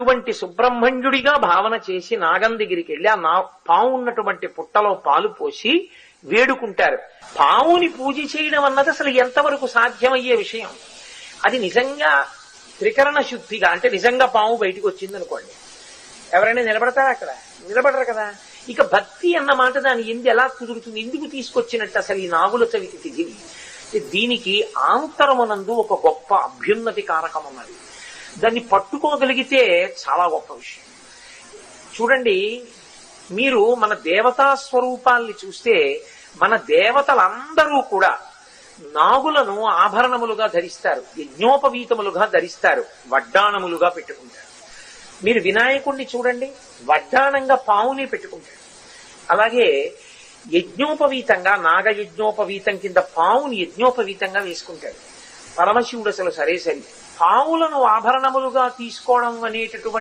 అటువంటి సుబ్రహ్మణ్యుడిగా భావన చేసి నాగం దగ్గరికి వెళ్ళి ఆ పాము ఉన్నటువంటి పుట్టలో పాలు పోసి వేడుకుంటారు. పావుని పూజ చేయడం అన్నది అసలు ఎంతవరకు సాధ్యమయ్యే విషయం? అది నిజంగా త్రికరణ శుద్ధిగా, అంటే నిజంగా పాము బయటకు వచ్చింది అనుకోండి, ఎవరైనా నిలబడతారా? అక్కడ నిలబడరు కదా. ఇక భక్తి అన్నమాట దాని ఎలా కుదురుతుంది? ఎందుకు తీసుకొచ్చినట్టు అసలు ఈ నాగుల చవితి తిథిని? దీనికి ఆంతరమునందు ఒక గొప్ప అభ్యున్నతి కారకం ఉన్నది. దాన్ని పట్టుకోగలిగితే చాలా గొప్ప విషయం. చూడండి, మీరు మన దేవతా స్వరూపాల్ని చూస్తే మన దేవతలందరూ కూడా నాగులను ఆభరణములుగా ధరిస్తారు, యజ్ఞోపవీతములుగా ధరిస్తారు, వడ్డాణములుగా పెట్టుకుంటారు. మీరు వినాయకుణ్ణి చూడండి, వడ్డాణంగా పావుని పెట్టుకుంటాడు. అలాగే యజ్ఞోపవీతంగా, నాగయజ్ఞోపవీతం కింద పావుని యజ్ఞోపవీతంగా వేసుకుంటాడు. పరమశివుడు అసలు సరే పావులను ఆభరణములుగా తీసుకోవడం అనేటటువంటి